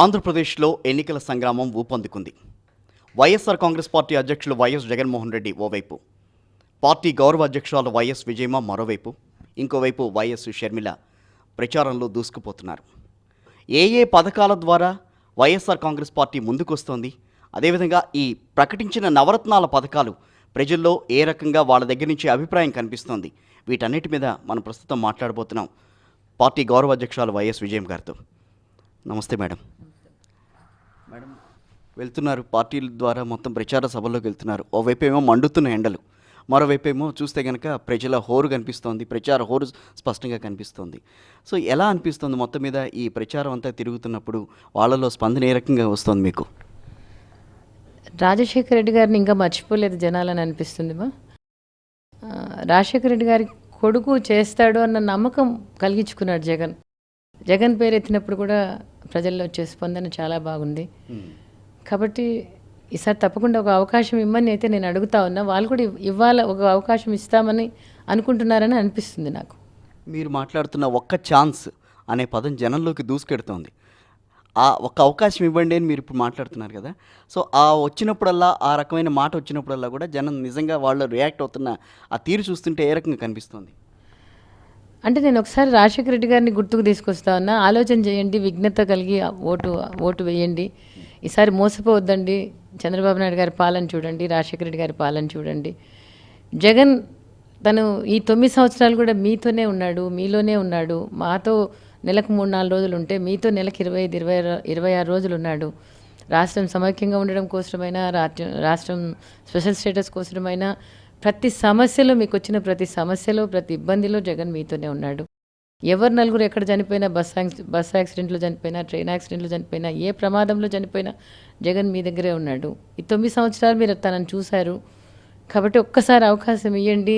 ఆంధ్రప్రదేశ్లో ఎన్నికల సంగ్రామం ఊపందుకుంది. వైఎస్ఆర్ కాంగ్రెస్ పార్టీ అధ్యక్షులు వైఎస్ జగన్మోహన్ రెడ్డి ఓవైపు, పార్టీ గౌరవ అధ్యక్షురాలు వైఎస్ విజయమ్మ మరోవైపు, ఇంకోవైపు వైఎస్ షర్మిల ప్రచారంలో దూసుకుపోతున్నారు. ఏ పథకాల ద్వారా వైఎస్ఆర్ కాంగ్రెస్ పార్టీ ముందుకొస్తోంది, అదేవిధంగా ఈ ప్రకటించిన నవరత్నాల పథకాలు ప్రజల్లో ఏ రకంగా వాళ్ళ దగ్గర నుంచి అభిప్రాయం కనిపిస్తోంది, వీటన్నిటి మీద మనం ప్రస్తుతం మాట్లాడబోతున్నాం పార్టీ గౌరవ అధ్యక్షురాలు వైఎస్ విజయమ్మ గారితో. నమస్తే మేడం. మేడం, వెళ్తున్నారు పార్టీల ద్వారా మొత్తం ప్రచార సభల్లోకి వెళ్తున్నారు. ఓవైపు ఏమో మండుతున్న ఎండలు, మరోవైపు ఏమో చూస్తే కనుక ప్రజల హోరు కనిపిస్తోంది, ప్రచార హోరు స్పష్టంగా కనిపిస్తోంది. సో ఎలా అనిపిస్తుంది మొత్తం మీద ఈ ప్రచారం అంతా తిరుగుతున్నప్పుడు వాళ్ళలో స్పందన ఏ రకంగా వస్తుంది మీకు? రాజశేఖర రెడ్డి గారిని ఇంకా మర్చిపోలేదు జనాలని అనిపిస్తుంది. రాజశేఖర రెడ్డి గారి కొడుకు చేస్తాడు అన్న నమ్మకం కలిగించుకున్నాడు జగన్. జగన్ పేరు ఎత్తినప్పుడు కూడా ప్రజల్లో వచ్చే స్పందన చాలా బాగుంది. కాబట్టి ఈసారి తప్పకుండా ఒక అవకాశం ఇమ్మని అయితే నేను అడుగుతా ఉన్నా. వాళ్ళు కూడా ఒక అవకాశం ఇస్తామని అనుకుంటున్నారని అనిపిస్తుంది నాకు. మీరు మాట్లాడుతున్న ఒక్క ఛాన్స్ అనే పదం జనంలోకి దూసుకెడుతోంది. ఆ ఒక్క అవకాశం ఇవ్వండి అని మీరు ఇప్పుడు మాట్లాడుతున్నారు కదా. సో ఆ వచ్చినప్పుడల్లా, ఆ రకమైన మాట వచ్చినప్పుడల్లా కూడా జనం నిజంగా వాళ్ళు రియాక్ట్ అవుతున్న ఆ తీరు చూస్తుంటే ఏ రకంగా కనిపిస్తుంది? అంటే నేను ఒకసారి రాజశేఖర రెడ్డి గారిని గుర్తుకు తీసుకొస్తా ఉన్నా. ఆలోచన చేయండి, విఘ్నత కలిగి ఓటు వేయండి. ఈసారి మోసపోవద్దండి. చంద్రబాబు నాయుడు గారి పాలన చూడండి, రాజశేఖర రెడ్డి గారి పాలన చూడండి. జగన్ తను ఈ 9 సంవత్సరాలు కూడా మీతోనే ఉన్నాడు, మీలోనే ఉన్నాడు. మాతో నెలకు 3-4 రోజులు ఉంటే మీతో నెలకు 25-26 రోజులు ఉన్నాడు. రాష్ట్రం సమైక్యంగా ఉండడం కోసమైనా, రాష్ట్రం స్పెషల్ స్టేటస్ కోసమైనా ప్రతి సమస్యలో, మీకు వచ్చిన ప్రతి సమస్యలో, ప్రతి ఇబ్బందిలో జగన్ మీతోనే ఉన్నాడు. ఎవరు నలుగురు ఎక్కడ చనిపోయినా, బస్ యాక్సిడెంట్లో చనిపోయినా, ట్రైన్ యాక్సిడెంట్లో చనిపోయినా, ఏ ప్రమాదంలో చనిపోయినా జగన్ మీ దగ్గరే ఉన్నాడు. ఈ 9 సంవత్సరాలు మీరు తనను చూశారు. కాబట్టి ఒక్కసారి అవకాశం ఇవ్వండి.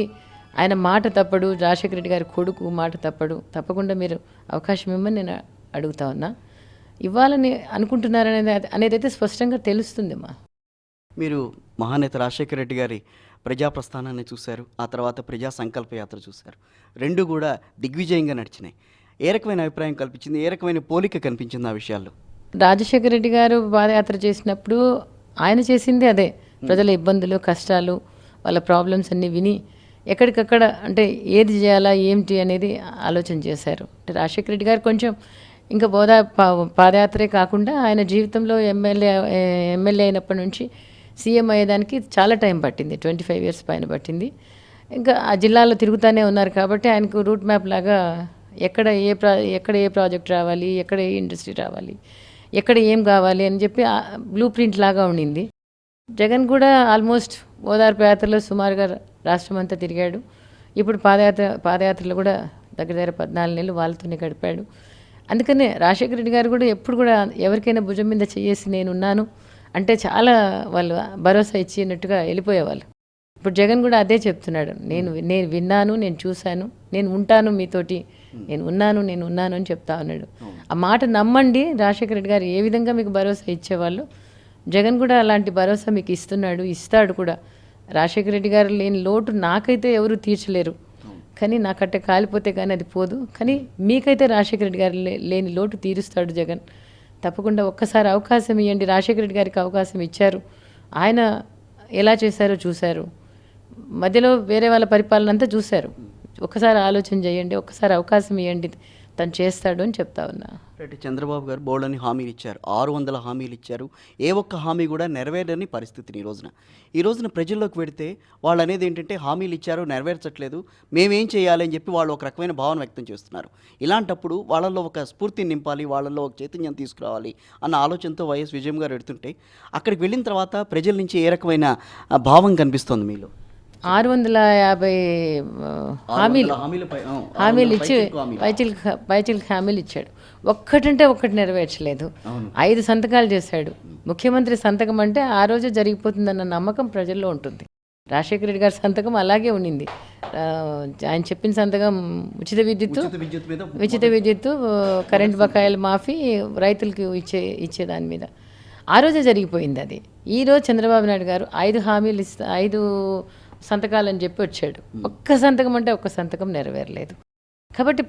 ఆయన మాట తప్పడు, రాజశేఖర రెడ్డి గారి కొడుకు మాట తప్పడు. తప్పకుండా మీరు అవకాశం ఇవ్వమని నేను అడుగుతా ఉన్నా. ఇవ్వాలని అనేది అయితే స్పష్టంగా తెలుస్తుందమ్మా. మీరు మహానేత రాజశేఖర రెడ్డి గారి ప్రజాప్రస్థానాన్ని చూశారు, ఆ తర్వాత ప్రజా సంకల్ప యాత్ర చూశారు. రెండు కూడా దిగ్విజయంగా నడిచినాయి. ఏ రకమైన అభిప్రాయం కల్పించింది, ఏ రకమైన పోలిక కనిపించింది ఆ విషయాల్లో? రాజశేఖర రెడ్డి గారు పాదయాత్ర చేసినప్పుడు ఆయన చేసింది అదే. ప్రజల ఇబ్బందులు, కష్టాలు, వాళ్ళ ప్రాబ్లమ్స్ అన్నీ విని ఎక్కడికక్కడ అంటే ఏది చేయాలా ఏమిటి అనేది ఆలోచన చేశారు. అంటే రాజశేఖర రెడ్డి గారు కొంచెం ఇంకా పాదయాత్రే కాకుండా ఆయన జీవితంలో ఎమ్మెల్యే అయినప్పటి నుంచి సీఎం అయ్యేదానికి చాలా టైం పట్టింది. 25 years పైన పట్టింది. ఇంకా ఆ జిల్లాలో తిరుగుతూనే ఉన్నారు కాబట్టి ఆయనకు రూట్ మ్యాప్ లాగా ఎక్కడ ఏ ప్రాజెక్ట్ రావాలి, ఎక్కడ ఏ ఇండస్ట్రీ రావాలి, ఎక్కడ ఏం కావాలి అని చెప్పి బ్లూ ప్రింట్ లాగా ఉండింది. జగన్ కూడా ఆల్మోస్ట్ ఓదార్పు యాత్రలో సుమారుగా రాష్ట్రం అంతా తిరిగాడు. ఇప్పుడు పాదయాత్రలో కూడా దగ్గర 14 నెలలు వాళ్ళతోనే గడిపాడు. అందుకనే రాజశేఖర రెడ్డి గారు కూడా ఎప్పుడు కూడా ఎవరికైనా భుజం మీద చేసి నేనున్నాను అంటే చాలా వాళ్ళు భరోసా ఇచ్చినట్టుగా వెళ్ళిపోయేవాళ్ళు. ఇప్పుడు జగన్ కూడా అదే చెప్తున్నాడు. నేను విన్నాను, నేను చూశాను, నేను ఉంటాను మీతోటి, నేను ఉన్నాను అని చెప్తా ఉన్నాడు. ఆ మాట నమ్మండి. రాజశేఖర రెడ్డి గారు ఏ విధంగా మీకు భరోసా ఇచ్చేవాళ్ళు, జగన్ కూడా అలాంటి భరోసా మీకు ఇస్తాడు కూడా. రాజశేఖర రెడ్డి గారు లేని లోటు నాకైతే ఎవరు తీర్చలేరు. కానీ నాకట్టే కాలిపోతే కానీ అది పోదు. కానీ మీకైతే రాజశేఖర రెడ్డి గారు లేని లోటు తీరుస్తాడు జగన్. తప్పకుండా ఒక్కసారి అవకాశం ఇవ్వండి. రాజశేఖర రెడ్డి గారికి అవకాశం ఇచ్చారు. ఆయన ఎలా చేశారో చూశారు. మధ్యలో వేరే వాళ్ళ పరిపాలన అంతా చూశారు. ఒక్కసారి ఆలోచన చేయండి, ఒక్కసారి అవకాశం ఇవ్వండి, తను చేస్తాడు అని చెప్తా ఉన్నా. అంటే చంద్రబాబు గారు బోల్డని హామీలు ఇచ్చారు, 600 హామీలు ఇచ్చారు. ఏ ఒక్క హామీ కూడా నెరవేరని పరిస్థితిని ఈ రోజున ప్రజల్లోకి పెడితే వాళ్ళు అనేది ఏంటంటే హామీలు ఇచ్చారు, నెరవేర్చట్లేదు, మేమేం చేయాలి అని చెప్పి వాళ్ళు ఒక రకమైన భావన వ్యక్తం చేస్తున్నారు. ఇలాంటప్పుడు వాళ్ళల్లో ఒక స్ఫూర్తిని నింపాలి, వాళ్ళల్లో ఒక చైతన్యం తీసుకురావాలి అన్న ఆలోచనతో వైఎస్ విజయమ్మ గారు ఎడుతుంటే అక్కడికి వెళ్ళిన తర్వాత ప్రజల నుంచి ఏ రకమైన భావం కనిపిస్తుంది మీలో? 650 హామీలు ఇచ్చి పైచిల్కి హామీలు ఇచ్చాడు. ఒక్కటంటే ఒక్కటి నెరవేర్చలేదు. 5 సంతకాలు చేశాడు. ముఖ్యమంత్రి సంతకం అంటే ఆ రోజే జరిగిపోతుందన్న నమ్మకం ప్రజల్లో ఉంటుంది. రాజశేఖర రెడ్డి గారి సంతకం అలాగే ఉండింది. ఆయన చెప్పిన సంతకం ఉచిత విద్యుత్తు, కరెంట్ బకాయిల మాఫీ, రైతులకి ఇచ్చే దాని మీద ఆ రోజే జరిగిపోయింది అది. ఈరోజు చంద్రబాబు నాయుడు గారు 5 సంతకాలని చెప్పి వచ్చాడు. ఒక్క సంతకం అంటే ఒక్క సంతకం నెరవేరలేదు. కాబట్టి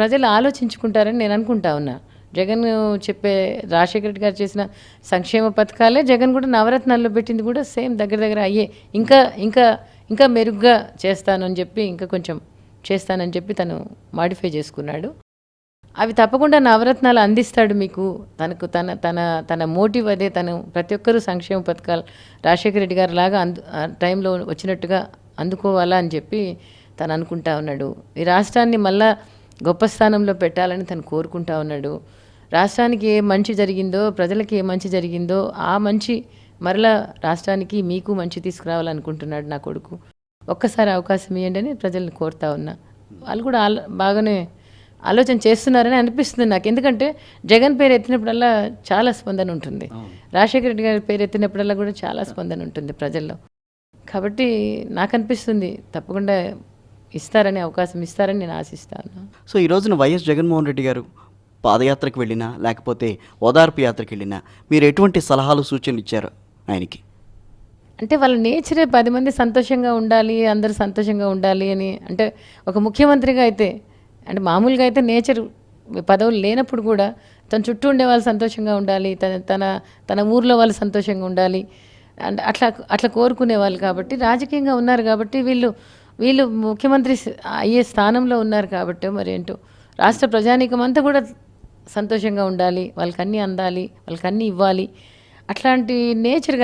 ప్రజలు ఆలోచించుకుంటారని నేను అనుకుంటా ఉన్నా. జగన్ చెప్పే రాజశేఖర రెడ్డి గారు చేసిన సంక్షేమ పథకాలే జగన్ కూడా నవరత్నాల్లో పెట్టింది కూడా సేమ్ దగ్గర దగ్గర అయ్యే. ఇంకా ఇంకా ఇంకా మెరుగ్గా చేస్తానని చెప్పి ఇంకా కొంచెం చేస్తానని చెప్పి తను మాడిఫై చేసుకున్నాడు. అవి తప్పకుండా నవరత్నాలు అందిస్తాడు మీకు. తనకు తన తన తన మోటివ్ అదే. తను ప్రతి ఒక్కరూ సంక్షేమ పథకాలు రాజశేఖర రెడ్డి గారు లాగా టైంలో వచ్చినట్టుగా అందుకోవాలా అని చెప్పి తను అనుకుంటా ఉన్నాడు. ఈ రాష్ట్రాన్ని మళ్ళా గొప్ప స్థానంలో పెట్టాలని తను కోరుకుంటా ఉన్నాడు. రాష్ట్రానికి ఏ మంచి జరిగిందో, ప్రజలకి ఏ మంచి జరిగిందో ఆ మంచి మరలా రాష్ట్రానికి మీకు మంచి తీసుకురావాలనుకుంటున్నాడు నా కొడుకు. ఒక్కసారి అవకాశం ఇవ్వండి అని ప్రజల్ని కోరుతా ఉన్నా. వాళ్ళు కూడా బాగానే ఆలోచన చేస్తున్నారని అనిపిస్తుంది నాకు. ఎందుకంటే జగన్ పేరు ఎత్తినప్పుడల్లా చాలా స్పందన ఉంటుంది, రాజశేఖర రెడ్డి గారి పేరు ఎత్తినప్పుడల్లా కూడా చాలా స్పందన ఉంటుంది ప్రజల్లో. కాబట్టి నాకు అనిపిస్తుంది తప్పకుండా ఇస్తారని, అవకాశం ఇస్తారని నేను ఆశిస్తాను. సో ఈ రోజున వైఎస్ జగన్మోహన్ రెడ్డి గారు పాదయాత్రకు వెళ్ళినా లేకపోతే ఓదార్పు యాత్రకు వెళ్ళినా మీరు ఎటువంటి సలహాలు సూచనలు ఇచ్చారు ఆయనకి? అంటే వాళ్ళ నేచరే 10 మంది సంతోషంగా ఉండాలి, అందరూ సంతోషంగా ఉండాలి అని. అంటే ఒక ముఖ్యమంత్రిగా అయితే, అంటే మామూలుగా అయితే నేచర్ పదవులు లేనప్పుడు కూడా తన చుట్టూ ఉండే వాళ్ళు సంతోషంగా ఉండాలి, తన తన తన ఊర్లో వాళ్ళు సంతోషంగా ఉండాలి, అంటే అట్లా అట్లా కోరుకునే వాళ్ళు. కాబట్టి రాజకీయంగా ఉన్నారు కాబట్టి వీళ్ళు ముఖ్యమంత్రి అయ్యే స్థానంలో ఉన్నారు కాబట్టి మరి ఏంటో రాష్ట్ర ప్రజానీకం అంతా కూడా సంతోషంగా ఉండాలి, వాళ్ళకి అన్నీ అందాలి, వాళ్ళకి అన్నీ ఇవ్వాలి. అట్లాంటి నేచర్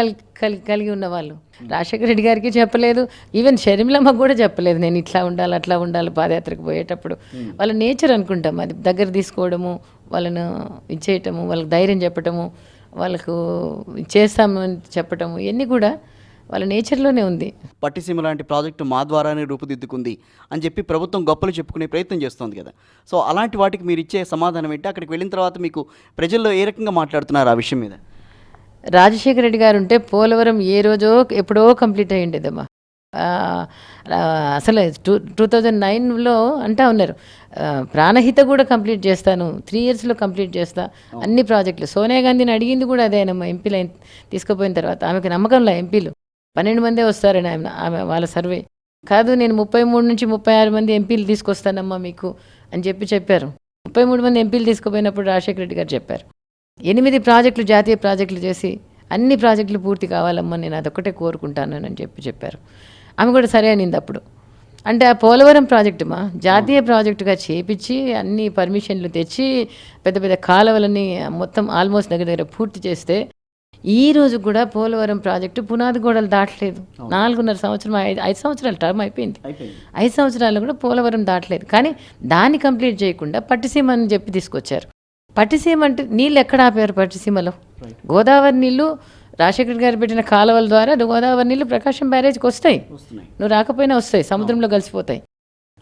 కలిగి ఉన్నవాళ్ళు. రాజశేఖర రెడ్డి గారికి చెప్పలేదు, ఈవెన్ షర్మిలమ్మకు కూడా చెప్పలేదు నేను ఇట్లా ఉండాలి అట్లా ఉండాలి పాదయాత్రకు పోయేటప్పుడు. వాళ్ళ నేచర్ అనుకుంటాం అది. దగ్గర తీసుకోవడము, వాళ్ళను ఇచ్చేయటము, వాళ్ళకి ధైర్యం చెప్పటము, వాళ్ళకు చేస్తామని చెప్పటము, ఇవన్నీ కూడా వాళ్ళ నేచర్లోనే ఉంది. పట్టిసీమ లాంటి ప్రాజెక్టు మా ద్వారానే రూపుదిద్దుకుంది అని చెప్పి ప్రభుత్వం గొప్పలు చెప్పుకునే ప్రయత్నం చేస్తుంది కదా. సో అలాంటి వాటికి మీరు ఇచ్చే సమాధానం ఏంటి? అక్కడికి వెళ్ళిన తర్వాత మీకు ప్రజల్లో ఏ రకంగా మాట్లాడుతున్నారు ఆ విషయం మీద? రాజశేఖర రెడ్డి గారు ఉంటే పోలవరం ఏ రోజో ఎప్పుడో కంప్లీట్ అయ్యి ఉండేదమ్మా. అసలు 2009లో అంటా ఉన్నారు ప్రాణహిత కూడా కంప్లీట్ చేస్తాను, 3 yearsలో కంప్లీట్ చేస్తా అన్ని ప్రాజెక్టులు. సోనియా గాంధీని అడిగింది కూడా అదేనమ్మా ఎంపీలు తీసుకుపోయిన తర్వాత. ఆమెకు నమ్మకంలో ఎంపీలు 12 మందే వస్తారని ఆమె వాళ్ళ సర్వే కాదు. నేను 33 నుంచి 36 మంది ఎంపీలు తీసుకొస్తానమ్మా మీకు అని చెప్పారు. 33 మంది ఎంపీలు తీసుకుపోయినప్పుడు రాజశేఖర రెడ్డి గారు చెప్పారు 8 ప్రాజెక్టులు జాతీయ ప్రాజెక్టులు చేసి అన్ని ప్రాజెక్టులు పూర్తి కావాలమ్మా, నేను అదొక్కటే కోరుకుంటాను అని చెప్పారు. ఆమె కూడా సరే అనింది అప్పుడు. అంటే ఆ పోలవరం ప్రాజెక్టు జాతీయ ప్రాజెక్టుగా చేపించి అన్ని పర్మిషన్లు తెచ్చి పెద్ద పెద్ద కాలువలని మొత్తం ఆల్మోస్ట్ దగ్గర పూర్తి చేస్తే ఈ రోజు కూడా పోలవరం ప్రాజెక్టు పునాది గోడలు దాటలేదు. 4.5 సంవత్సరం 5 సంవత్సరాల టర్మ్ అయిపోయింది. 5 సంవత్సరాలు కూడా పోలవరం దాటలేదు. కానీ దాన్ని కంప్లీట్ చేయకుండా పట్టిసీమ అని చెప్పి తీసుకొచ్చారు. పట్టిసీమ అంటే నీళ్ళు ఎక్కడ ఆపారు? పట్టిసీమలో గోదావరి నీళ్ళు రాజశేఖర్ గారు పెట్టిన కాలువల ద్వారా గోదావరి నీళ్ళు ప్రకాశం బ్యారేజ్కి వస్తాయి. నువ్వు రాకపోయినా వస్తాయి, సముద్రంలో కలిసిపోతాయి.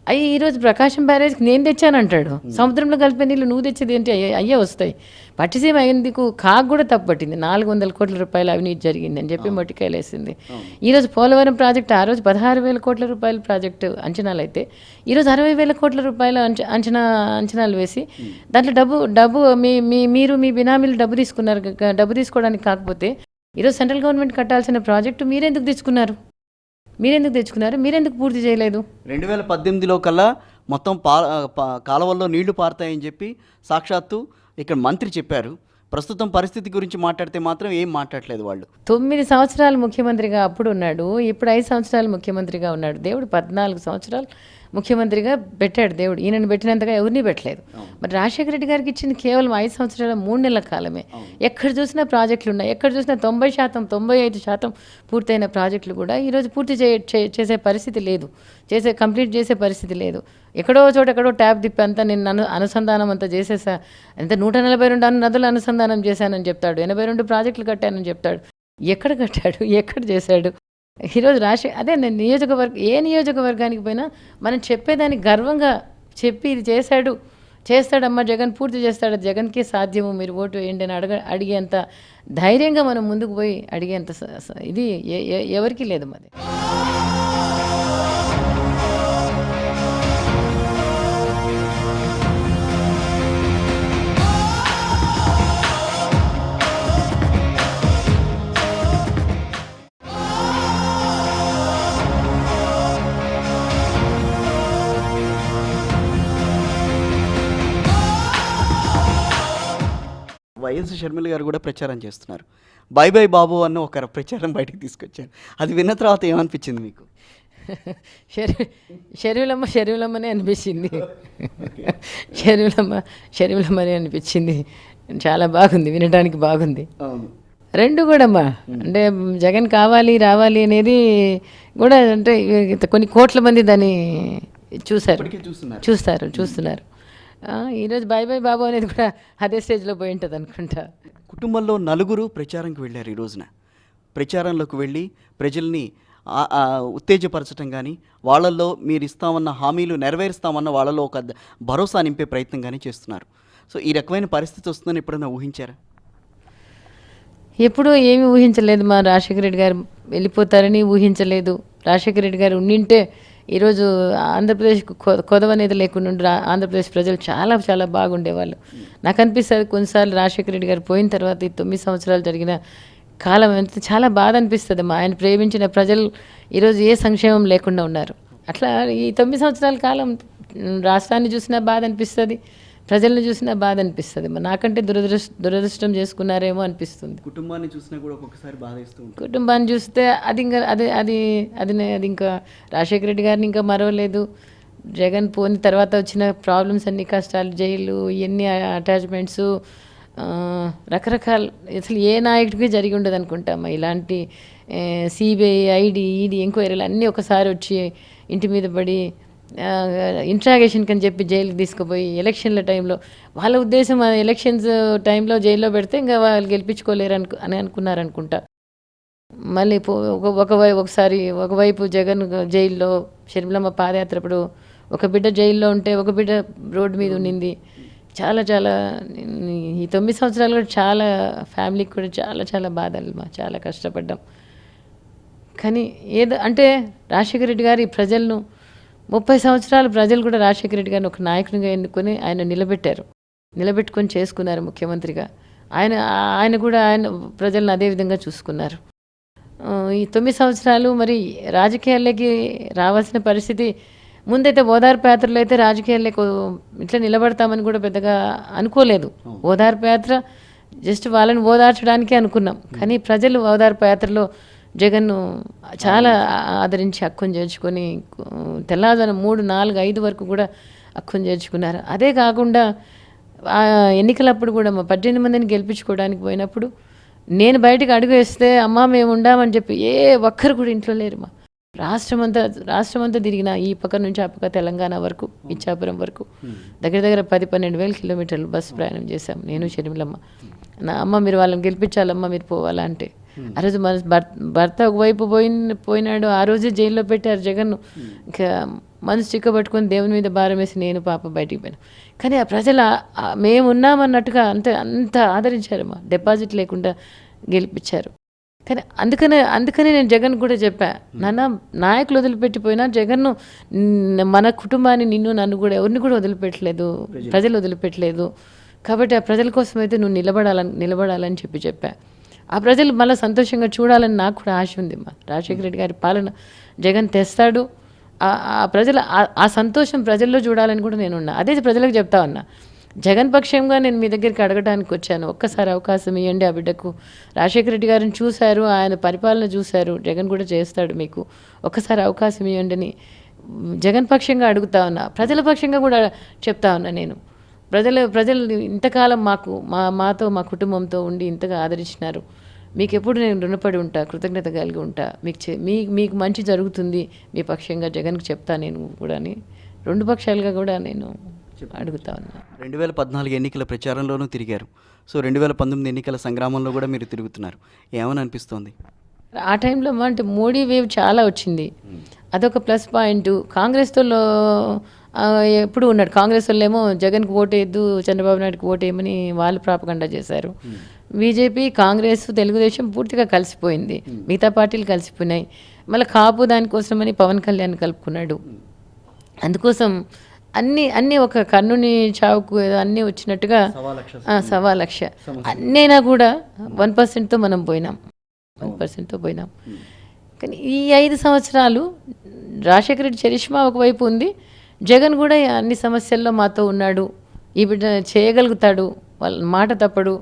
అవి ఈరోజు ప్రకాశం బ్యారేజ్కి నేను తెచ్చానంటాడు. సముద్రంలో కలిపే నీళ్ళు నువ్వు తెచ్చేది ఏంటి? అయ్యే వస్తాయి. పట్టిసీమ అయ్యేందుకు కాకు కూడా తప్పట్టింది. 400 కోట్ల రూపాయల అవినీతి జరిగిందని చెప్పి మొట్టికాయలేసింది. ఈరోజు పోలవరం ప్రాజెక్టు ఆ రోజు 16,000 కోట్ల రూపాయల ప్రాజెక్టు అంచనాలు అయితే ఈరోజు 60,000 కోట్ల రూపాయల అంచనాలు వేసి దాంట్లో డబ్బు మీరు మీ బినామీలు డబ్బు తీసుకున్నారు. డబ్బు తీసుకోవడానికి కాకపోతే ఈరోజు సెంట్రల్ గవర్నమెంట్ కట్టాల్సిన ప్రాజెక్టు మీరెందుకు తెచ్చుకున్నారు? మీరెందుకు పూర్తి చేయలేదు? 2018లో కల్లా మొత్తం కాలువల్లో నీళ్లు పారుతాయని చెప్పి సాక్షాత్తు ఇక్కడ మంత్రి చెప్పారు. ప్రస్తుతం పరిస్థితి గురించి మాట్లాడితే మాత్రం ఏం మాట్లాడలేదు వాళ్ళు. 9 సంవత్సరాలు ముఖ్యమంత్రిగా అప్పుడు ఉన్నాడు, ఇప్పుడు 5 సంవత్సరాలు ముఖ్యమంత్రిగా ఉన్నాడు. దేవుడు 14 సంవత్సరాలు ముఖ్యమంత్రిగా పెట్టాడు. దేవుడు ఈయనను పెట్టినంతగా ఎవరిని పెట్టలేదు. మరి రాజశేఖర రెడ్డి గారికి ఇచ్చింది కేవలం 5 సంవత్సరాల 3 నెలల కాలమే. ఎక్కడ చూసినా ప్రాజెక్టులు ఉన్నాయి. ఎక్కడ చూసినా 90%, 95% పూర్తయిన ప్రాజెక్టులు కూడా ఈరోజు పూర్తి చేసే పరిస్థితి లేదు, కంప్లీట్ చేసే పరిస్థితి లేదు. ఎక్కడో ట్యాప్ తిప్పి అంతా నేను అనుసంధానం అంతా చేసేసా, ఎంత 142 నదులు అనుసంధానం చేశానని చెప్తాడు, 82 ప్రాజెక్టులు కట్టానని చెప్తాడు. ఎక్కడ కట్టాడు? ఎక్కడ చేశాడు? ఈరోజు అదే నేను ఏ నియోజకవర్గానికి పోయినా మనం చెప్పేదానికి గర్వంగా చెప్పి ఇది చేస్తాడమ్మా జగన్, పూర్తి చేస్తాడు, జగన్కే సాధ్యము, మీరు ఓటు వేయండి అని అడిగేంత ధైర్యంగా మనం ముందుకు పోయి అడిగేంత ఇది ఎవరికీ లేదు మరి. వైఎస్ షర్మిల గారు కూడా ప్రచారం చేస్తున్నారు. బై బై బాబు అన్న ఒక ప్రచారం బయటకు తీసుకొచ్చారు. అది విన్న తర్వాత ఏమనిపించింది మీకు? షర్మిలమ్మనే అనిపించింది. షర్మిలమ్మనే అనిపించింది. చాలా బాగుంది, వినడానికి బాగుంది. అవును, రెండు కూడా అమ్మా. అంటే జగన్ కావాలి రావాలి అనేది కూడా అంటే కొన్ని కోట్ల మంది దాన్ని చూస్తున్నారు. ఈరోజు బై బై బాబు అనేది కూడా అదే స్టేజ్లో పోయి ఉంటుంది అనుకుంటా. కుటుంబంలో నలుగురు ప్రచారంకి వెళ్ళారు. ఈ రోజున ప్రచారంలోకి వెళ్ళి ప్రజల్ని ఉత్తేజపరచడం కానీ, వాళ్ళల్లో మీరు ఇస్తామన్న హామీలు నెరవేరుస్తామన్న వాళ్ళలో ఒక భరోసా నింపే ప్రయత్నం కానీ చేస్తున్నారు. సో ఈ రకమైన పరిస్థితి వస్తుందని ఎప్పుడైనా ఊహించారా? ఎప్పుడూ ఏమీ ఊహించలేదు. మా రాజశేఖర రెడ్డి గారు వెళ్ళిపోతారని ఊహించలేదు. రాజశేఖర రెడ్డి గారు ఉండింటే ఈరోజు ఆంధ్రప్రదేశ్ కొదవ అనేది లేకుండా ఆంధ్రప్రదేశ్ ప్రజలు చాలా చాలా బాగుండేవాళ్ళు. నాకు అనిపిస్తుంది కొన్నిసార్లు రాజశేఖర రెడ్డి గారు పోయిన తర్వాత ఈ 9 సంవత్సరాలు జరిగిన కాలం ఎంత చాలా బాధ అనిపిస్తుంది. ఆయన ప్రేమించిన ప్రజలు ఈరోజు ఏ సంక్షేమం లేకుండా ఉన్నారు. అట్లా ఈ 9 సంవత్సరాల కాలం రాష్ట్రాన్ని చూసినా బాధ అనిపిస్తుంది, ప్రజలను చూసినా బాధ అనిపిస్తుంది. నాకంటే దురదృష్టం చేసుకున్నారేమో అనిపిస్తుంది. కుటుంబాన్ని చూసినా కూడా ఒక్కొక్కసారి బాధ ఇస్తుంది. కుటుంబాన్ని చూస్తే అది ఇంకా అది ఇంకా రాజశేఖర రెడ్డి గారిని ఇంకా మరవలేదు. జగన్ పోయిన తర్వాత వచ్చిన ప్రాబ్లమ్స్ అన్ని కష్టాలు, జైలు, ఇవన్నీ అటాచ్మెంట్స్, రకరకాల అసలు ఏ నాయకుడికి జరిగి ఉండదు అనుకుంటామా ఇలాంటి సిబిఐ, ఐడి, ఈడీ ఎంక్వైరీలు అన్నీ ఒకసారి వచ్చి ఇంటి మీద పడి ఇంట్రాగేషన్కి అని చెప్పి జైలుకి తీసుకుపోయి ఎలక్షన్ల టైంలో వాళ్ళ ఉద్దేశం ఎలక్షన్స్ టైంలో జైల్లో పెడితే ఇంకా వాళ్ళు గెలిపించుకోలేరు అని అనుకున్నారనుకుంటా. మళ్ళీ ఒకవైపు జగన్ జైల్లో, షర్మిలమ్మ పాదయాత్రప్పుడు ఒక బిడ్డ జైల్లో ఉంటే ఒక బిడ్డ రోడ్డు మీద ఉండింది. చాలా చాలా ఈ 9 సంవత్సరాలు కూడా చాలా ఫ్యామిలీకి కూడా చాలా చాలా బాధలు, చాలా కష్టపడ్డాం. కానీ ఏదో అంటే రాజశేఖర రెడ్డి గారు ఈ ప్రజలను 30 సంవత్సరాలు ప్రజలు కూడా రాజశేఖర రెడ్డి గారిని ఒక నాయకునిగా ఎన్నుకొని ఆయన నిలబెట్టుకొని చేసుకున్నారు ముఖ్యమంత్రిగా. ఆయన కూడా ప్రజలను అదే విధంగా చూసుకున్నారు. ఈ 9 సంవత్సరాలు మరి రాజకీయాల్లోకి రావాల్సిన పరిస్థితి ముందైతే ఓదార్పు యాత్రలో అయితే రాజకీయాల్లోకి ఇట్లా నిలబడతామని కూడా పెద్దగా అనుకోలేదు. ఓదార్పు యాత్ర జస్ట్ వాళ్ళని ఓదార్చడానికే అనుకున్నాం. కానీ ప్రజలు ఓదార్పు యాత్రలో జగన్ను చాలా ఆదరించి హక్కును చేర్చుకొని తెల్లవారుజామున 3, 4, 5 వరకు కూడా హక్కును చేర్చుకున్నారు. అదే కాకుండా ఎన్నికలప్పుడు కూడా మా 18 మందిని గెలిపించుకోవడానికి పోయినప్పుడు నేను బయటకు అడుగు వేస్తే అమ్మ మేము ఉండామని చెప్పి ఏ ఒక్కరు కూడా ఇంట్లో లేరు. మా రాష్ట్రమంతా తిరిగిన ఈ పక్క నుంచి ఆ పక్క తెలంగాణ వరకు, ఇచ్చాపురం వరకు దగ్గర 10-12 వేల కిలోమీటర్లు బస్సు ప్రయాణం చేశాం నేను, షర్మిలమ్మ. నా అమ్మ మీరు వాళ్ళని గెలిపించాలమ్మా, మీరు పోవాలా అంటే ఆ రోజు మన భర్త ఒకవైపు పోయినాడు. ఆ రోజే జైల్లో పెట్టారు జగన్ను. ఇంకా మనసు చిక్కబట్టుకొని దేవుని మీద భారం వేసి నేను పాప బయటికి పోయాను. కానీ ఆ ప్రజలు మేము ఉన్నామన్నట్టుగా అంత ఆదరించారమ్మా. డిపాజిట్ లేకుండా గెలిపించారు. కానీ అందుకనే నేను జగన్ కూడా చెప్పా, నాన్న నాయకులు వదిలిపెట్టిపోయినా జగన్ను మన కుటుంబాన్ని, నన్ను కూడా ఎవరిని కూడా వదిలిపెట్టలేదు, ప్రజలు వదిలిపెట్టలేదు. కాబట్టి ఆ ప్రజల కోసం అయితే నువ్వు నిలబడాలని చెప్పా. ఆ ప్రజలు మళ్ళీ సంతోషంగా చూడాలని నాకు కూడా ఆశ ఉంది. మా రాజశేఖర రెడ్డి గారి పాలన జగన్ తెస్తాడు. ఆ ప్రజల ఆ సంతోషం ప్రజల్లో చూడాలని కూడా నేనున్నా. అదే ప్రజలకు చెప్తా ఉన్నా. జగన్ పక్షంగా నేను మీ దగ్గరికి అడగడానికి వచ్చాను. ఒక్కసారి అవకాశం ఇవ్వండి ఆ బిడ్డకు. రాజశేఖర రెడ్డి గారిని చూశారు, ఆయన పరిపాలన చూశారు, జగన్ కూడా చేస్తాడు, మీకు ఒక్కసారి అవకాశం ఇవ్వండి అని జగన్ పక్షంగా అడుగుతా ఉన్నా. ప్రజల పక్షంగా కూడా చెప్తా ఉన్నా నేను. ప్రజలు ఇంతకాలం మాతో మా కుటుంబంతో ఉండి ఇంతగా ఆదరించినారు. మీకు ఎప్పుడు నేను రుణపడి ఉంటా, కృతజ్ఞత కలిగి ఉంటా. మీకు మంచి జరుగుతుంది మీ పక్షంగా జగన్కి చెప్తా నేను కూడా అని 2 పక్షాలుగా కూడా నేను అడుగుతా ఉన్నా. 2014 ఎన్నికల ప్రచారంలోనూ తిరిగారు. సో 2019 ఎన్నికల సంగ్రామంలో కూడా మీరు తిరుగుతున్నారు. ఏమని అనిపిస్తోంది? ఆ టైంలో అంటే మోడీ వేవ్ చాలా వచ్చింది. అదొక ప్లస్ పాయింట్. కాంగ్రెస్తో ఎప్పుడు ఉన్నాడు. కాంగ్రెస్ వాళ్ళు ఏమో జగన్కి ఓటేయద్దు, చంద్రబాబు నాయుడుకి ఓటేయమని వాళ్ళు ప్రాపగండా చేశారు. బీజేపీ, కాంగ్రెస్, తెలుగుదేశం పూర్తిగా కలిసిపోయింది. మిగతా పార్టీలు కలిసిపోయినాయి. మళ్ళీ కాపు దానికోసమని పవన్ కళ్యాణ్ కలుపుకున్నాడు. అందుకోసం అన్నీ ఒక కర్ణుని చావుకు అన్నీ వచ్చినట్టుగా 1,000,000 అన్నైనా కూడా 1%తో మనం పోయినాం. 1%తో పోయినాం. కానీ ఈ 5 సంవత్సరాలు రాజశేఖర రెడ్డి చరిష్మా ఒకవైపు ఉంది, జగన్ కూడా అన్ని సమస్యల్లో మాతో ఉన్నాడు. ఈ బిడ్డ చేయగలుగుతాడు, వాళ్ళ మాట తప్పడు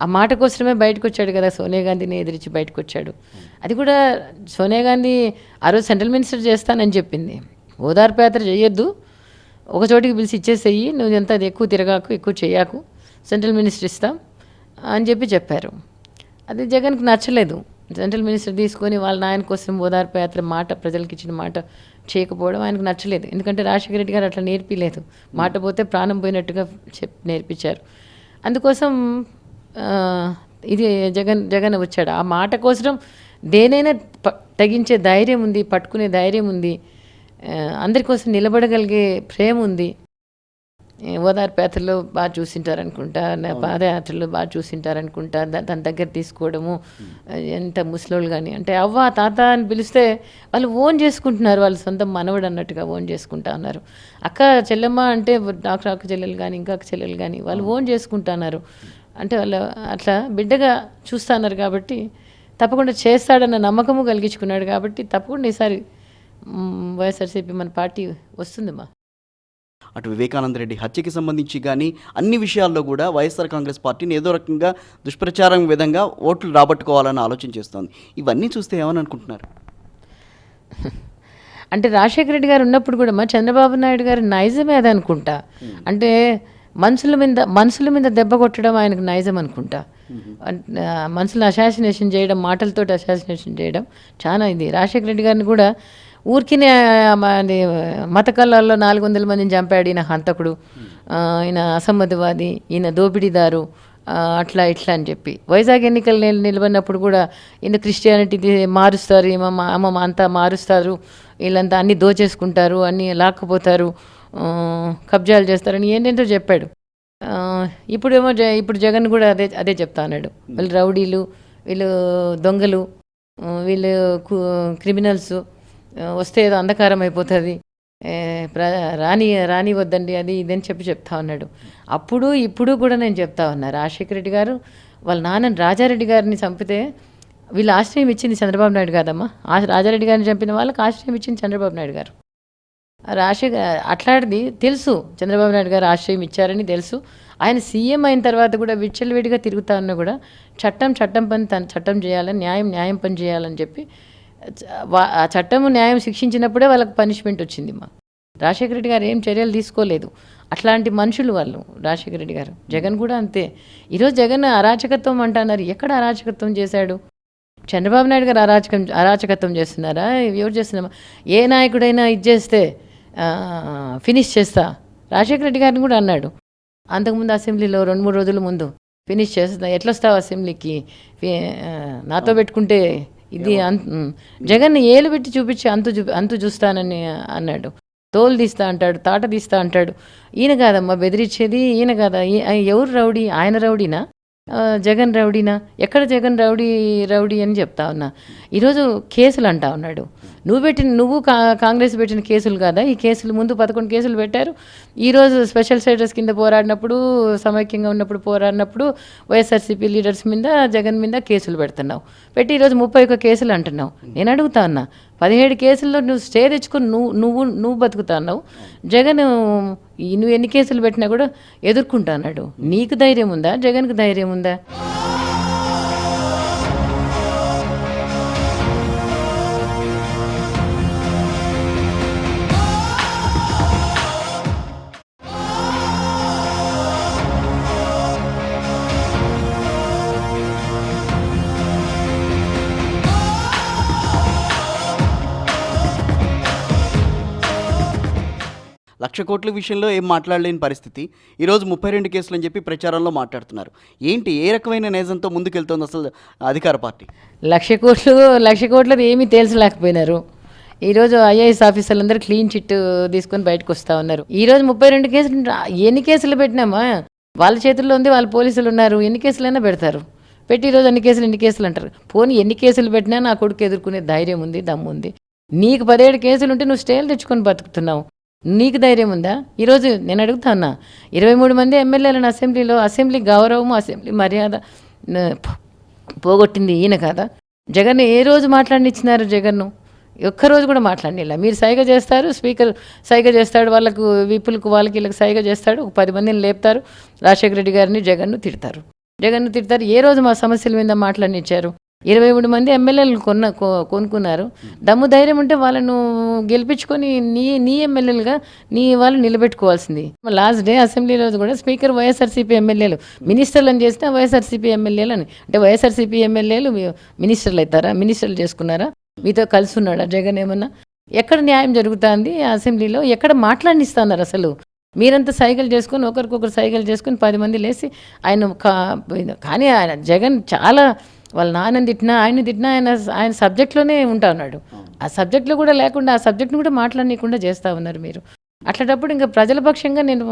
ఆ మాట కోసమే బయటకు వచ్చాడు కదా, సోనియా గాంధీని ఎదిరించి బయటకు వచ్చాడు. అది కూడా సోనియా గాంధీ ఆ రోజు సెంట్రల్ మినిస్టర్ చేస్తానని చెప్పింది. ఓదార్పు యాత్ర చేయొద్దు, ఒక చోటికి పిలిచి ఇచ్చేసేయి, నువ్వు ఎంత ఎక్కువ తిరగాకు, ఎక్కువ చేయకు, సెంట్రల్ మినిస్టర్ ఇస్తాం అని చెప్పారు. అది జగన్కి నచ్చలేదు. సెంట్రల్ మినిస్టర్ తీసుకొని వాళ్ళ నాయన కోసం ఓదార్పు యాత్ర మాట, ప్రజలకు ఇచ్చిన మాట చేయకపోవడం ఆయనకు నచ్చలేదు. ఎందుకంటే రాజశేఖర రెడ్డి గారు అట్లా నేర్పిలేదు. మాట పోతే ప్రాణం పోయినట్టుగా నేర్పించారు. అందుకోసం ఇది జగన్ వచ్చాడు. ఆ మాట కోసం దేనైనా తగించే ధైర్యం ఉంది, పట్టుకునే ధైర్యం ఉంది, అందరి కోసం నిలబడగలిగే ప్రేమ ఉంది. ఓదార్పు యాత్రలో బాగా చూసింటారనుకుంటా, పాదయాత్రలో బాగా చూసింటారనుకుంటా, తన దగ్గర తీసుకోవడము. ఎంత ముసలోళ్ళు కానీ అంటే అవ్వ తాత అని పిలిస్తే వాళ్ళు ఓన్ చేసుకుంటున్నారు, వాళ్ళు సొంత మనవడు అన్నట్టుగా ఓన్ చేసుకుంటా ఉన్నారు. అక్క చెల్లెమ్మ అంటే డాక్టర్ అక్క చెల్లెలు కానీ ఇంకా అక్క చెల్లెలు కానీ వాళ్ళు ఓన్ చేసుకుంటున్నారు. అంటే వాళ్ళు అట్లా బిడ్డగా చూస్తున్నారు. కాబట్టి తప్పకుండా చేస్తాడన్న నమ్మకము కలిగించుకున్నాడు. కాబట్టి తప్పకుండా ఈసారి వైఎస్ఆర్సీపీ మన పార్టీ వస్తుందమ్మా. అటు వివేకానంద రెడ్డి హత్యకి సంబంధించి కానీ అన్ని విషయాల్లో కూడా వైఎస్ఆర్ కాంగ్రెస్ పార్టీని ఏదో రకంగా దుష్ప్రచారం విధంగా ఓట్లు రాబట్టుకోవాలని ఆలోచన చేస్తోంది. ఇవన్నీ చూస్తే ఏమని అనుకుంటున్నారు? అంటే రాజశేఖర రెడ్డి గారు ఉన్నప్పుడు కూడా చంద్రబాబు నాయుడు గారు నైజమే అది అనుకుంటా. అంటే మనుషుల మీద దెబ్బ కొట్టడం ఆయనకు నైజం అనుకుంటా. మనుషులను అసాసినేషన్ చేయడం, మాటలతో అసాసినేషన్ చేయడం చాలా ఇది. రాజశేఖర రెడ్డి గారిని కూడా ఊరికినే మత కళ్ళల్లో 400 మందిని చంపాడు ఈయన హంతకుడు, ఈయన అసమ్మతివాది, ఈయన దోపిడీదారు, అట్లా ఇట్లా అని చెప్పి. వైజాగ్ ఎన్నికలు నిలబడినప్పుడు కూడా ఈయన క్రిస్టియానిటీ మారుస్తారు, అమ్మ అంతా మారుస్తారు, వీళ్ళంతా అన్నీ దోచేసుకుంటారు, అన్నీ లాక్కపోతారు, కబ్జాలు చేస్తారని ఏంటంటో చెప్పాడు. ఇప్పుడు జగన్ కూడా అదే చెప్తా అన్నాడు. వీళ్ళు రౌడీలు, వీళ్ళు దొంగలు, వీళ్ళు క్రిమినల్స్, వస్తే ఏదో అంధకారం అయిపోతుంది, రాని వద్దండి అది ఇదని చెప్తా ఉన్నాడు. అప్పుడు ఇప్పుడు కూడా నేను చెప్తా ఉన్నా, రాజశేఖర రెడ్డి గారు వాళ్ళ నాన్న రాజారెడ్డి గారిని చంపితే వీళ్ళు ఆశ్రయం ఇచ్చింది చంద్రబాబు నాయుడు కాదమ్మా. రాజారెడ్డి గారిని చంపిన వాళ్ళకి ఆశ్రయం ఇచ్చింది చంద్రబాబు నాయుడు గారు. రాజశేఖర్ అట్లాంటిది తెలుసు, చంద్రబాబు నాయుడు గారు ఆశ్రయం ఇచ్చారని తెలుసు. ఆయన సీఎం అయిన తర్వాత కూడా విచ్చలవిడిగా తిరుగుతా ఉన్నా కూడా చట్టం పని తను చట్టం చేయాలని, న్యాయం పని చేయాలని చెప్పి ఆ చట్టము న్యాయం శిక్షించినప్పుడే వాళ్ళకి పనిష్మెంట్ వచ్చింది. రాజశేఖర రెడ్డి గారు ఏం చర్యలు తీసుకోలేదు. అట్లాంటి మనుషులు వాళ్ళు రాజశేఖర రెడ్డి గారు. జగన్ కూడా అంతే. ఈరోజు జగన్ అరాచకత్వం అంటున్నారు. ఎక్కడ అరాచకత్వం చేశాడు? చంద్రబాబు నాయుడు గారు అరాచకత్వం చేస్తున్నారా? ఎవరు చేస్తున్నామా? ఏ నాయకుడైనా ఇది చేస్తే ఫినిష్ చేస్తా, రాజశేఖర రెడ్డి గారిని కూడా అన్నాడు. అంతకుముందు అసెంబ్లీలో 2-3 రోజుల ముందు ఫినిష్ చేస్తా, ఎట్లా వస్తావు అసెంబ్లీకి, నాతో పెట్టుకుంటే ఇది జగన్ ఏలు పెట్టి చూపించి అంతు చూస్తానని అన్నాడు. తోలు తీస్తా అంటాడు, తాట తీస్తా అంటాడు. ఈయన కాదమ్మా బెదిరించేది, ఈయన కాదా? ఎవరు రౌడీ? ఆయన రౌడీనా? జగన్ రౌడీనా? ఎక్కడ జగన్ రౌడీ అని చెప్తా ఉన్నా. ఈరోజు కేసులు అంటా ఉన్నాడు. నువ్వు కాంగ్రెస్ పెట్టిన కేసులు కాదా ఈ కేసులు? ముందు 11 కేసులు పెట్టారు. ఈరోజు స్పెషల్ స్టేటస్ కింద పోరాడినప్పుడు, సమైక్యంగా ఉన్నప్పుడు పోరాడినప్పుడు వైఎస్ఆర్సీపీ లీడర్స్ మీద, జగన్ మీద కేసులు పెడుతున్నావు. పెట్టి ఈరోజు 31 కేసులు అంటున్నావు. నేను అడుగుతా ఉన్నా, 17 కేసుల్లో నువ్వు స్టే తెచ్చుకొని నువ్వు బతుకుతా అన్నావు. జగన్ నువ్వు ఎన్ని కేసులు పెట్టినా కూడా ఎదుర్కొంటా అన్నాడు. నీకు ధైర్యం ఉందా? జగన్కి ధైర్యం ఉందా? లక్ష కోట్ల విషయంలో ఏం మాట్లాడలేని పరిస్థితి. ఈరోజు 32 కేసులు అని చెప్పి ప్రచారంలో మాట్లాడుతున్నారు. ఏంటి, ఏ రకమైన నేజంతో ముందుకెళ్తోంది అసలు అధికార పార్టీ? లక్ష కోట్లది ఏమీ తేల్చలేకపోయినారు. ఈరోజు ఐఏఎస్ ఆఫీసర్లందరూ క్లీన్ చిట్ తీసుకొని బయటకు వస్తూ ఉన్నారు. ఈరోజు 32 కేసులు, ఎన్ని కేసులు పెట్టినామా వాళ్ళ చేతుల్లో ఉంది, వాళ్ళ పోలీసులు ఉన్నారు, ఎన్ని కేసులైనా పెడతారు. పెట్టి ఈరోజు ఎన్ని కేసులు అంటారు. పోనీ ఎన్ని కేసులు పెట్టినా నా కొడుకు ఎదుర్కొనే ధైర్యం ఉంది, దమ్ము ఉంది. నీకు 17 కేసులు ఉంటే నువ్వు స్టేలు తెచ్చుకొని బతుకుతున్నావు. నీకు ధైర్యం ఉందా? ఈరోజు నేను అడుగుతా ఉన్నా, 23 మంది ఎమ్మెల్యేలను అసెంబ్లీ గౌరవము, అసెంబ్లీ మర్యాద పోగొట్టింది ఈయన కాదా? జగన్ ఏ రోజు మాట్లాడినిచ్చినారు? జగన్ను ఒక్కరోజు కూడా మాట్లాడినిలా. మీరు సైగ చేస్తారు, స్పీకర్ సైగ చేస్తాడు, వాళ్ళకు విప్పులకు వాళ్ళకి వీళ్ళకి సైగ చేస్తాడు, ఒక 10 మందిని లేపుతారు, రాజశేఖర రెడ్డి గారిని జగన్ను తిడతారు. జగన్ తిడతారు. ఏ రోజు మా సమస్యల మీద మాట్లాడినిచ్చారు? 23 మంది ఎమ్మెల్యేలు కొనుక్కున్నారు. దమ్ము ధైర్యం ఉంటే వాళ్ళను గెలిపించుకొని నీ ఎమ్మెల్యేలుగా నీ వాళ్ళు నిలబెట్టుకోవాల్సింది. లాస్ట్ డే అసెంబ్లీ రోజు కూడా స్పీకర్ వైఎస్ఆర్సీపీ ఎమ్మెల్యేలు మినిస్టర్లను చేస్తే వైఎస్ఆర్సీపీ ఎమ్మెల్యేలు అని, అంటే వైఎస్ఆర్సీపీ ఎమ్మెల్యేలు మినిస్టర్లు అవుతారా? మినిస్టర్లు చేసుకున్నారా? మీతో కలిసి ఉన్నాడా జగన్? ఏమన్నా ఎక్కడ న్యాయం జరుగుతుంది అసెంబ్లీలో? ఎక్కడ మాట్లాడినిస్తున్నారు అసలు? మీరంతా సైకిల్ చేసుకొని ఒకరికొకరు సైకిల్ చేసుకొని 10 మంది లేచి ఆయన కానీ ఆయన జగన్ చాలా వాళ్ళ నాన్నని తిట్టినా ఆయన తిట్టినా ఆయన సబ్జెక్ట్లోనే ఉంటా ఉన్నాడు. ఆ సబ్జెక్ట్లో కూడా లేకుండా ఆ సబ్జెక్ట్ని కూడా మాట్లాడనీయకుండా చేస్తూ ఉన్నారు మీరు. అట్లాంటప్పుడు ఇంకా ప్రజల పక్షంగా నేను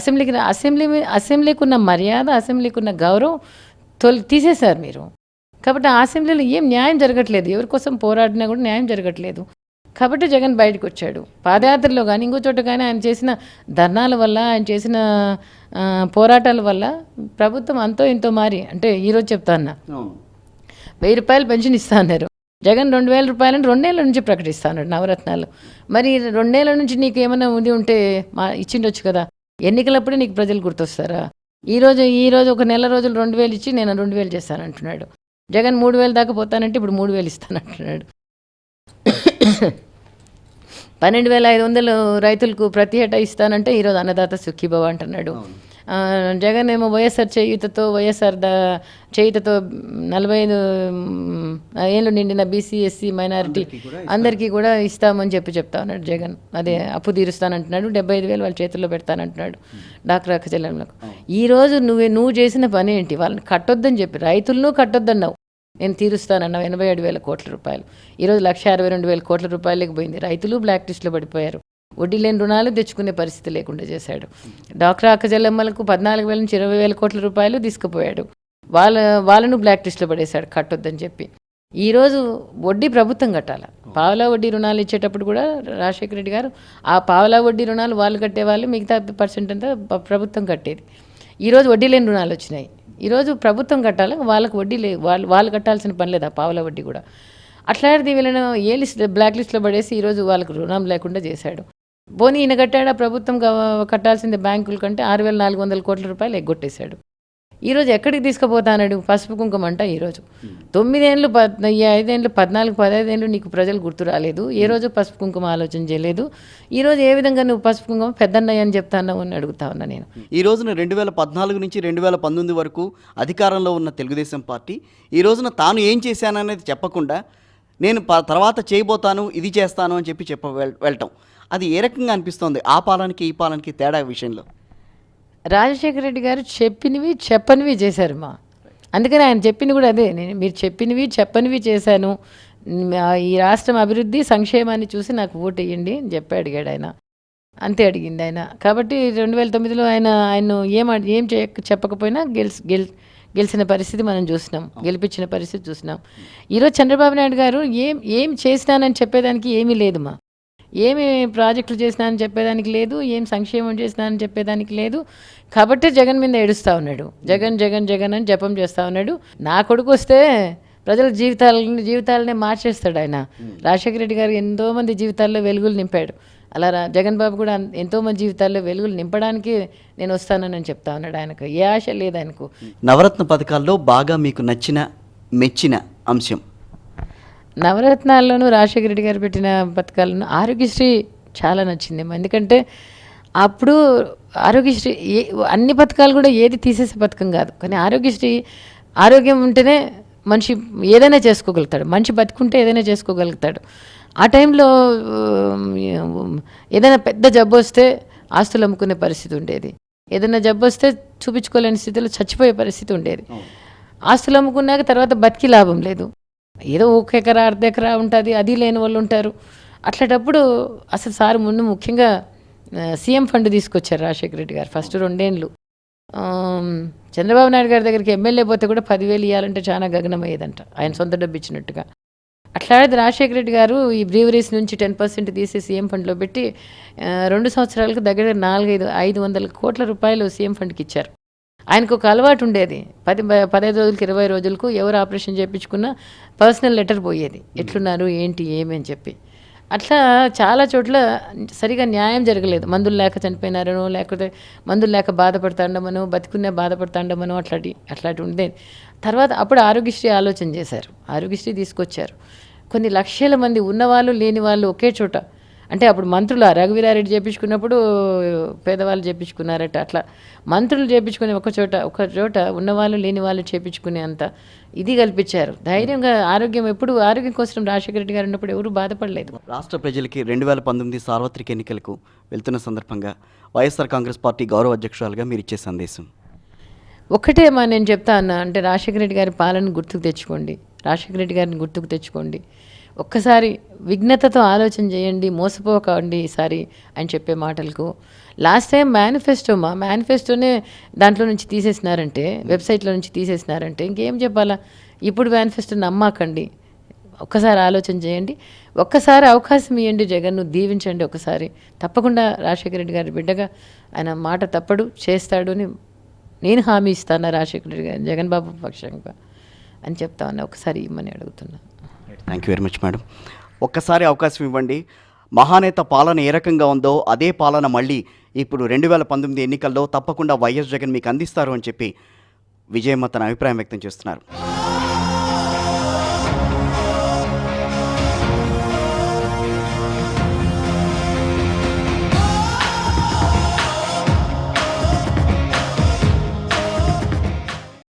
అసెంబ్లీకి ఉన్న మర్యాద, అసెంబ్లీకి ఉన్న గౌరవం తీసేశారు మీరు. కాబట్టి ఆ అసెంబ్లీలో ఏం న్యాయం జరగట్లేదు. ఎవరి కోసం పోరాడినా కూడా న్యాయం జరగట్లేదు. కాబట్టి జగన్ బయటకు వచ్చాడు. పాదయాత్రలో కానీ ఇంకో చోట కానీ ఆయన చేసిన ధర్నాల వల్ల, ఆయన చేసిన పోరాటాల వల్ల ప్రభుత్వం అంతో ఇంతో మారి, అంటే ఈరోజు చెప్తా అన్నా 1000 రూపాయలు పెన్షన్ ఇస్తా అన్నారు. జగన్ 2000 రూపాయలని 2 ఏళ్ళ నుంచి ప్రకటిస్తా అన్నాడు నవరత్నాలు. మరి 2 ఏళ్ళ నుంచి నీకు ఏమైనా ఉంటే ఇచ్చిండొచ్చు కదా. ఎన్నికలప్పుడే నీకు ప్రజలు గుర్తొస్తారా? ఈరోజు ఒక నెల రోజులు 2000 ఇచ్చి నేను 2000 చేస్తానంటున్నాడు. జగన్ 3000 దాకా పోతానంటే ఇప్పుడు 3000 ఇస్తానంటున్నాడు. 12,500 రైతులకు ప్రతి ఏటా ఇస్తానంటే ఈరోజు అన్నదాత సుఖీభవ అంటున్నాడు. జగన్ ఏమో వైఎస్ఆర్ చేయుతతో 45 ఏళ్ళు నిండిన బీసీ, ఎస్సీ, మైనారిటీ అందరికీ కూడా ఇస్తామని చెప్తా ఉన్నాడు జగన్. అదే అప్పు తీరుస్తానంటున్నాడు. 75,000 వాళ్ళ చేతుల్లో పెడతానంటున్నాడు డాక్టర్ అక్క చెల్లెమ్మలకు. ఈరోజు నువ్వు చేసిన పని ఏంటి? వాళ్ళని కట్టొద్దని చెప్పి రైతులను కట్టొద్దన్నావు. నేను తీరుస్తానన్నావు 87,000 కోట్ల రూపాయలు. ఈరోజు 1,62,000 కోట్ల రూపాయలకి పోయింది. రైతులు బ్లాక్ లిస్ట్లో పడిపోయారు. వడ్డీ లేని రుణాలు తెచ్చుకునే పరిస్థితి లేకుండా చేశాడు. డాక్టర్ అక్కజల్లమ్మలకు 14,000 నుంచి 20,000 కోట్ల రూపాయలు తీసుకుపోయాడు. వాళ్ళను బ్లాక్ లిస్ట్లో పడేశాడు కట్టొద్దని చెప్పి. ఈరోజు వడ్డీ ప్రభుత్వం కట్టాలి. పావలా వడ్డీ రుణాలు ఇచ్చేటప్పుడు కూడా రాజశేఖర రెడ్డి గారు ఆ పావలా వడ్డీ రుణాలు వాళ్ళు కట్టేవాళ్ళు, మిగతా % అంతా ప్రభుత్వం కట్టేది. ఈరోజు వడ్డీ లేని రుణాలు వచ్చినాయి. ఈరోజు ప్రభుత్వం కట్టాలి, వాళ్ళకు వడ్డీ వాళ్ళు కట్టాల్సిన పని లేదు. ఆ పావుల వడ్డీ కూడా అట్లాంటిది వీళ్ళను బ్లాక్ లిస్ట్లో పడేసి ఈరోజు వాళ్ళకు రుణం లేకుండా చేశాడు. పోనీ ఈయన కట్టాడా? ప్రభుత్వం కట్టాల్సింది బ్యాంకుల కంటే 6,400 కోట్ల రూపాయలు ఎగ్గొట్టేశాడు. ఈరోజు ఎక్కడికి తీసుకుపోతానాడు? పసుపు కుంకుమ అంట. ఈరోజు 9 ఏళ్ళు 5 ఏళ్ళు 14 15 ఏళ్ళు నీకు ప్రజలు గుర్తు రాలేదు. ఏ రోజు పసుపు కుంకుమ ఆలోచన చేయలేదు. ఈరోజు ఏ విధంగా నువ్వు పసుపు కుంకుమ పెద్దన్నయ్య అని చెప్తాను అని అడుగుతా ఉన్నా నేను. ఈ రోజున 2014 నుంచి 2019 వరకు అధికారంలో ఉన్న తెలుగుదేశం పార్టీ ఈ రోజున తాను ఏం చేశాననేది చెప్పకుండా నేను తర్వాత చేయబోతాను, ఇది చేస్తాను అని చెప్పి వెళ్ళటం అది ఏ రకంగా అనిపిస్తోంది ఆ పాలనకి ఈ పాలనకి తేడా విషయంలో? రాజశేఖర రెడ్డి గారు చెప్పినవి చెప్పనివి చేశారు అందుకని ఆయన చెప్పింది కూడా అదే. మీరు చెప్పినవి చెప్పనివి చేశాను, ఈ రాష్ట్రం అభివృద్ధి సంక్షేమాన్ని చూసి నాకు ఓటు వేయండి అని అడిగాడు ఆయన. అంతే అడిగింది ఆయన. కాబట్టి 2009లో ఆయన ఏం చెప్పకపోయినా గెలిచిన పరిస్థితి మనం చూసినాం, గెలిపించిన పరిస్థితి చూసినాం. ఈరోజు చంద్రబాబు నాయుడు గారు ఏం చేసినానని చెప్పేదానికి ఏమీ లేదు ఏమి ప్రాజెక్టులు చేసినానని చెప్పేదానికి లేదు, ఏం సంక్షేమం చేసినానని చెప్పేదానికి లేదు. కాబట్టి జగన్ మీద ఏడుస్తూ ఉన్నాడు. జగన్ జగన్ జగన్ అని జపం చేస్తూ ఉన్నాడు. నా కొడుకు వస్తే ప్రజల జీవితాలనే మార్చేస్తాడు ఆయన. రాజశేఖర రెడ్డి గారు ఎంతోమంది జీవితాల్లో వెలుగులు నింపాడు. అలా జగన్ బాబు కూడా ఎంతోమంది జీవితాల్లో వెలుగులు నింపడానికి నేను వస్తానని చెప్తా ఉన్నాడు. ఆయనకు ఏ ఆశ లేదు ఆయనకు. నవరత్న పథకాల్లో బాగా మీకు నచ్చిన మెచ్చిన అంశం? నవరత్నాల్లోనూ రాజశేఖర రెడ్డి గారు పెట్టిన పథకాలను ఆరోగ్యశ్రీ చాలా నచ్చింది. ఎందుకంటే అప్పుడు ఆరోగ్యశ్రీ అన్ని పథకాలు కూడా ఏది తీసేసే పథకం కాదు, కానీ ఆరోగ్యశ్రీ ఆరోగ్యం ఉంటేనే మనిషి ఏదైనా చేసుకోగలుగుతాడు. మనిషి బతుకుంటే ఏదైనా చేసుకోగలుగుతాడు. ఆ టైంలో ఏదైనా పెద్ద జబ్బు వస్తే ఆస్తులు అమ్ముకునే పరిస్థితి ఉండేది. ఏదైనా జబ్బు వస్తే చూపించుకోలేని స్థితిలో చచ్చిపోయే పరిస్థితి ఉండేది. ఆస్తులు అమ్ముకున్నాక తర్వాత బతికి లాభం లేదు. ఏదో 1 ఎకరా 1/2 ఎకరా ఉంటుంది, అది లేని వాళ్ళు ఉంటారు. అట్లాంటప్పుడు అసలు సార్ ముందు ముఖ్యంగా సీఎం ఫండ్ తీసుకొచ్చారు రాజశేఖర రెడ్డి గారు. ఫస్ట్ 2 ఏళ్ళు చంద్రబాబు నాయుడు గారి దగ్గరికి ఎమ్మెల్యే పోతే కూడా 10,000 ఇవ్వాలంటే చాలా గగనమయ్యేదంట, ఆయన సొంత డబ్బు ఇచ్చినట్టుగా. అట్లాంటిది రాజశేఖర రెడ్డి గారు ఈ బ్రీవరీస్ నుంచి 10% తీసి సీఎం ఫండ్లో పెట్టి 2 సంవత్సరాలకు దగ్గర 500 కోట్ల రూపాయలు సీఎం ఫండ్కి ఇచ్చారు. ఆయనకు ఒక అలవాటు ఉండేది, 15 రోజులకి 20 రోజులకు ఎవరు ఆపరేషన్ చేయించుకున్నా పర్సనల్ లెటర్ పోయేది, ఎట్లున్నారు ఏంటి ఏమి అని చెప్పి. అట్లా చాలా చోట్ల సరిగా న్యాయం జరగలేదు. మందులు లేక చనిపోయినారనో, లేకపోతే మందులు లేక బాధపడతాండమనో, బతికునే బాధపడతాండమనో అట్లాంటి ఉండేది. తర్వాత అప్పుడు ఆరోగ్యశ్రీ ఆలోచన చేశారు. ఆరోగ్యశ్రీ తీసుకొచ్చారు. కొన్ని లక్షల మంది ఉన్నవాళ్ళు లేని వాళ్ళు ఒకే చోట, అంటే అప్పుడు మంత్రులు రఘువీరారెడ్డి చేయించుకున్నప్పుడు పేదవాళ్ళు చేయించుకున్నారట. అట్లా మంత్రులు చేయించుకునే ఒక చోట ఉన్నవాళ్ళు లేని వాళ్ళు చేయించుకునే అంత ఇది కల్పించారు. ధైర్యంగా ఆరోగ్యం కోసం రాజశేఖర రెడ్డి గారు ఉన్నప్పుడు ఎవరు బాధపడలేదు. రాష్ట్ర ప్రజలకి 2019 సార్వత్రిక ఎన్నికలకు వెళ్తున్న సందర్భంగా వైఎస్ఆర్ కాంగ్రెస్ పార్టీ గౌరవ అధ్యక్షురాలుగా మీరు ఇచ్చే సందేశం? ఒక్కటే నేను చెప్తా అన్నా, అంటే రాజశేఖర రెడ్డి గారి పాలన గుర్తుకు తెచ్చుకోండి, రాజశేఖర రెడ్డి గారిని గుర్తుకు తెచ్చుకోండి. ఒక్కసారి విఘ్నతతో ఆలోచన చేయండి, మోసపోకండి ఈసారి అని చెప్పే మాటలకు. లాస్ట్ టైం మేనిఫెస్టోనే దాంట్లో నుంచి తీసేసినారంటే, వెబ్సైట్లో నుంచి తీసేసినారంటే ఇంకేం చెప్పాలా? ఇప్పుడు మేనిఫెస్టో నమ్మకండి, ఒక్కసారి ఆలోచన చేయండి, ఒక్కసారి అవకాశం ఇవ్వండి, జగన్ను దీవించండి ఒకసారి. తప్పకుండా రాజశేఖర రెడ్డి గారి బిడ్డగా ఆయన మాట తప్పడు, చేస్తాడు అని నేను హామీ ఇస్తాను రాజశేఖర రెడ్డి గారు జగన్ బాబు పక్షంగా అని చెప్తా ఉన్నా. ఒకసారి ఇమ్మని అడుగుతున్నా. Thank you very much madam. ఒక్కసారి అవకాశం ఇవ్వండి. మహానేత పాలన ఏ రకంగా ఉందో అదే పాలన మళ్ళీ ఇప్పుడు 2019 ఎన్నికల్లో తప్పకుండా వైఎస్ జగన్ మీకు అందిస్తారు అని చెప్పి విజయమ్మ తన అభిప్రాయం వ్యక్తం చేస్తున్నారు.